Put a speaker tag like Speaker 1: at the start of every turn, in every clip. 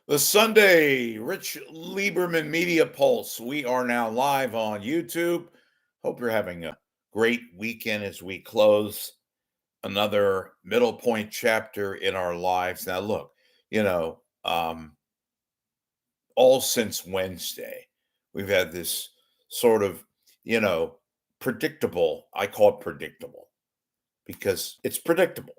Speaker 1: The Sunday Rich Lieberman Media Pulse. We are now live on YouTube. Hope you're having a great weekend as we close another middle point chapter in our lives. Now, look, you know, all since Wednesday, we've had this sort of, you know, predictable. I call it predictable because it's predictable.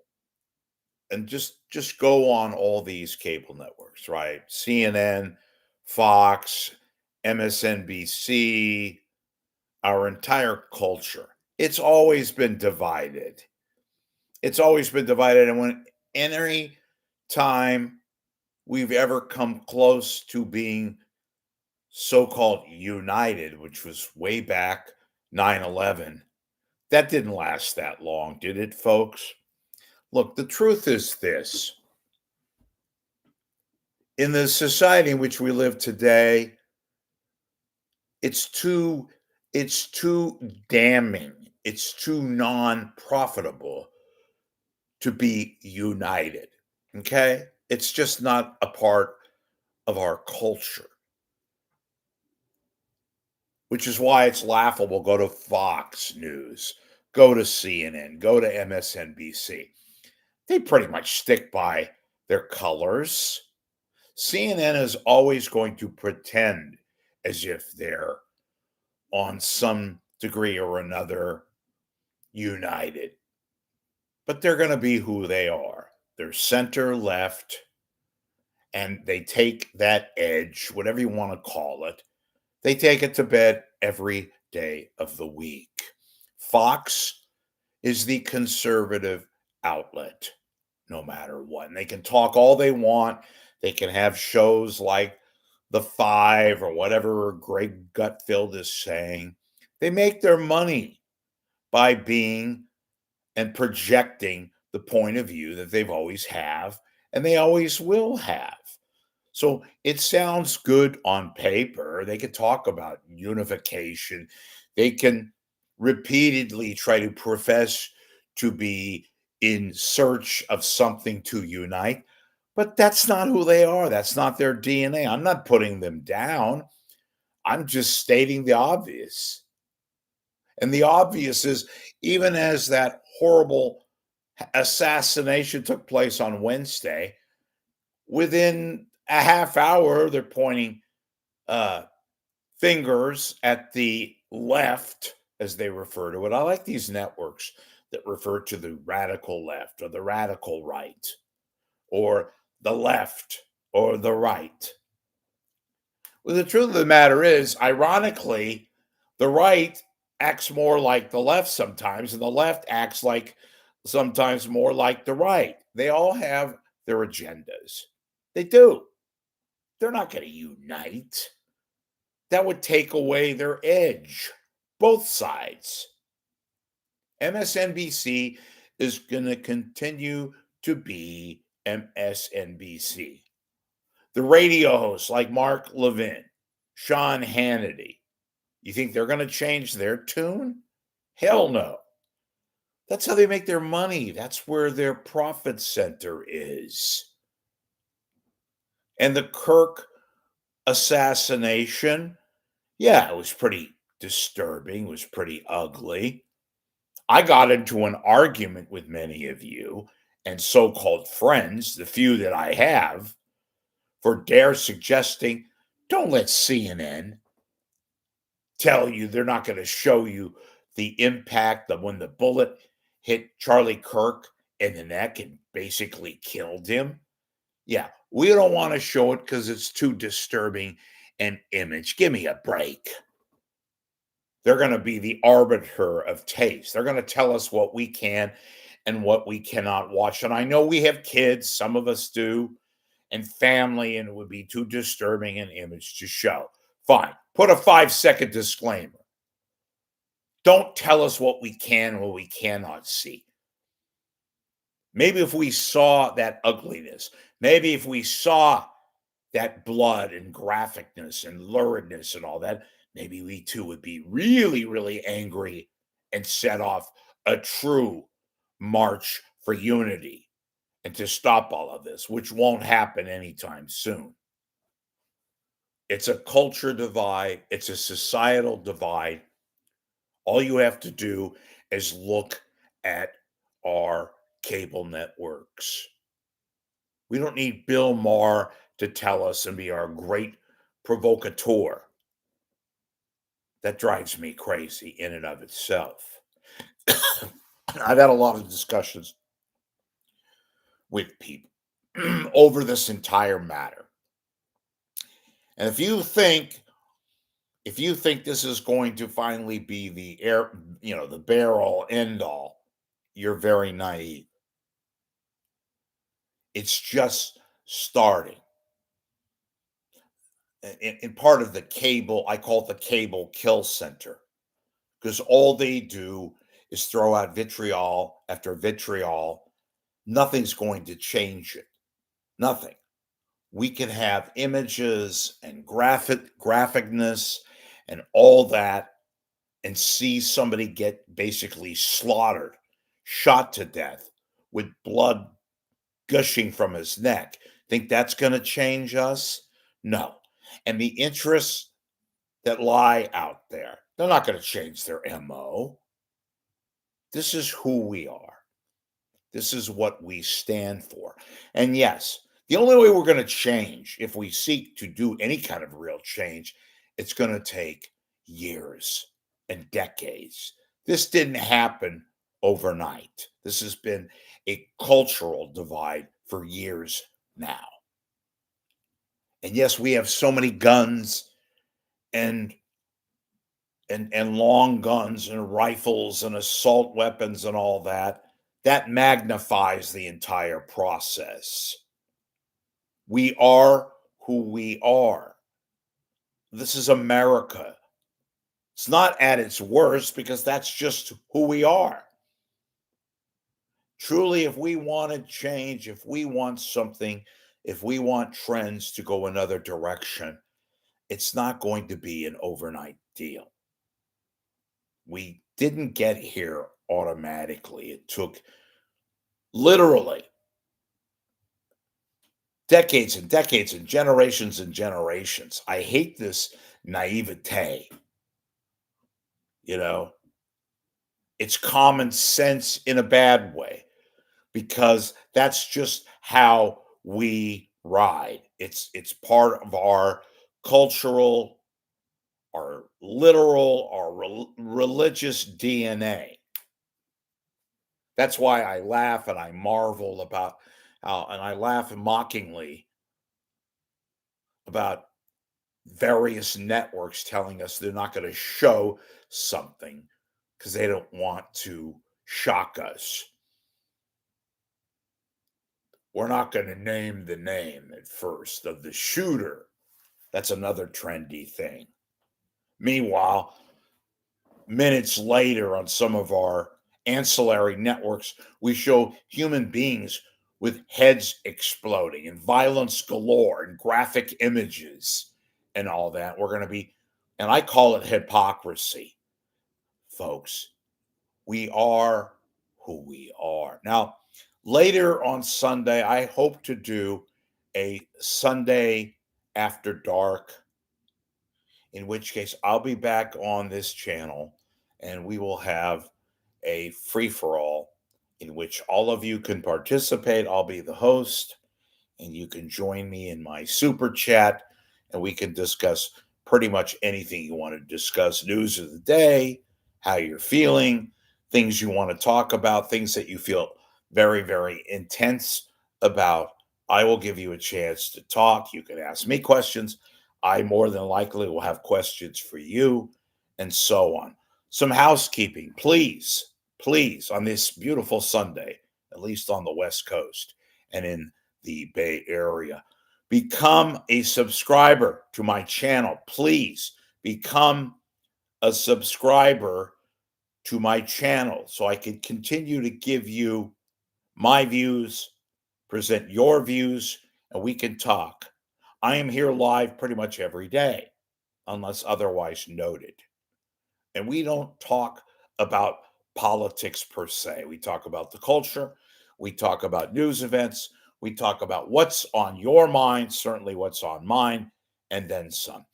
Speaker 1: And just go on all these cable networks, right? CNN, Fox, MSNBC, our entire culture. It's always been divided. It's always been divided. And when any time we've ever come close to being so-called united, which was way back 9/11, that didn't last that long, did it, folks? Look, the truth is this. In the society in which we live today, it's too it's too damning. It's too non-profitable to be united. Okay? It's just not a part of our culture, which is why it's laughable. Go to Fox News, go to CNN, go to MSNBC. They pretty much stick by their colors. CNN is always going to pretend as if they're on some degree or another united, but they're going to be who they are. They're center left, and they take that edge, whatever you want to call it, they take it to bed every day of the week. Fox is the conservative outlet, no matter what. And they can talk all they want. They can have shows like The Five or whatever Greg Gutfeld is saying. They make their money by being and projecting the point of view that they've always have and they always will have. So it sounds good on paper. They can talk about unification. They can repeatedly try to profess to be in search of something to unite, but that's not who they are. That's not their DNA. I'm not putting them down. I'm just stating the obvious. And the obvious is even as that horrible assassination took place on Wednesday, within a half hour, they're pointing uh, fingers at the left, as they refer to it. I like these networks that refer to the radical left or the radical right or the left or the right. Well, the truth of the matter is, ironically, the right acts more like the left sometimes, and the left acts like sometimes more like the right. They all have their agendas. They do. They're not going to unite. That would take away their edge, both sides. MSNBC is going to continue to be MSNBC. The radio hosts like Mark Levin, Sean Hannity, you think they're going to change their tune? Hell no. That's how they make their money. That's where their profit center is. And the Kirk assassination, yeah, it was pretty disturbing, it was pretty ugly. I got into an argument with many of you and so called friends, the few that I have, for dare suggesting don't let CNN tell you they're not going to show you the impact of when the bullet hit Charlie Kirk in the neck and basically killed him. Yeah, we don't want to show it because it's too disturbing an image. Give me a break. They're going to be the arbiter of taste. They're going to tell us what we can and what we cannot watch. And I know we have kids, some of us do, and family, and it would be too disturbing an image to show. Fine. Put a 5-second disclaimer. Don't tell us what we can or what we cannot see. Maybe if we saw that ugliness, maybe if we saw that blood and graphicness and luridness and all that, maybe we too would be really, really angry and set off a true march for unity and to stop all of this, which won't happen anytime soon. It's a culture divide, it's a societal divide. All you have to do is look at our cable networks. We don't need Bill Maher to tell us and be our great provocateur. That drives me crazy in and of itself. I've had a lot of discussions with people over this entire matter. And if you think this is going to finally be the bear all end all, you're very naive. It's just starting. In part of the cable, I call it the cable kill center, because all they do is throw out vitriol after vitriol. Nothing's going to change it. Nothing. We can have images and graphicness and all that and see somebody get basically slaughtered, shot to death with blood gushing from his neck. Think that's going to change us? No. And the interests that lie out there, they're not going to change their MO. This is who we are. This is what we stand for. And yes, the only way we're going to change, if we seek to do any kind of real change, it's going to take years and decades. This didn't happen overnight. This has been a cultural divide for years now. And yes, we have so many guns and long guns and rifles and assault weapons and all that. That magnifies the entire process. We are who we are. This is America. It's not at its worst because that's just who we are. Truly, if we want to change, if we want something, if we want trends to go another direction, it's not going to be an overnight deal. We didn't get here automatically. It took literally decades and decades and generations. I hate this naivete. You know, it's common sense in a bad way because that's just how we ride. It's part of our cultural, our literal, our religious DNA. That's why I laugh and I marvel about and I laugh mockingly about various networks telling us they're not going to show something because they don't want to shock us. We're not going to name the name at first of the shooter. That's another trendy thing. Meanwhile, minutes later on some of our ancillary networks, we show human beings with heads exploding and violence galore and graphic images and all that. We're going to be, and I call it hypocrisy, folks. We are who we are. Now, later on Sunday, I hope to do a Sunday after dark, in which case I'll be back on this channel and we will have a free for all in which all of you can participate. I'll be the host and you can join me in my super chat and we can discuss pretty much anything you want to discuss, news of the day, how you're feeling, things you want to talk about, things that you feel very, very intense about. I will give you a chance to talk. You can ask me questions. I more than likely will have questions for you, and so on. Some housekeeping, please, on this beautiful Sunday, at least on the West Coast and in the Bay Area. Become a subscriber to my channel. Please become a subscriber to my channel so I can continue to give you my views, present your views, and we can talk. I am here live pretty much every day, unless otherwise noted. And we don't talk about politics per se. We talk about the culture, we talk about news events, we talk about what's on your mind, certainly what's on mine, and then some.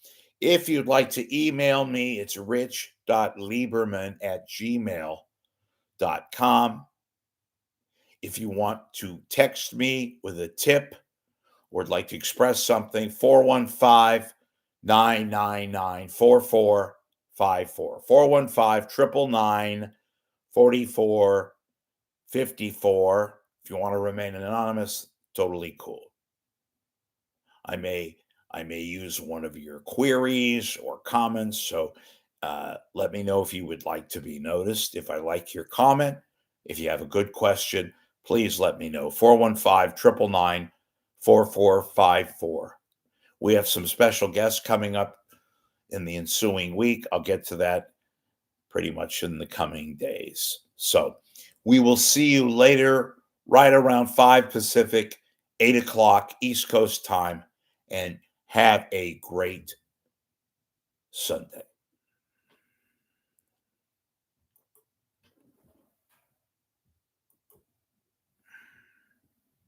Speaker 1: If you'd like to email me, it's rich.lieberman@gmail.com. If you want to text me with a tip or would like to express something, 415-999-4454. 415-999-4454. If you want to remain anonymous, totally cool. I may use one of your queries or comments, so let me know if you would like to be noticed. If I like your comment, if you have a good question, please let me know. 415-999-4454. We have some special guests coming up in the ensuing week. I'll get to that pretty much in the coming days. So we will see you later, right around 5 Pacific, 8 o'clock East Coast time, and have a great Sunday.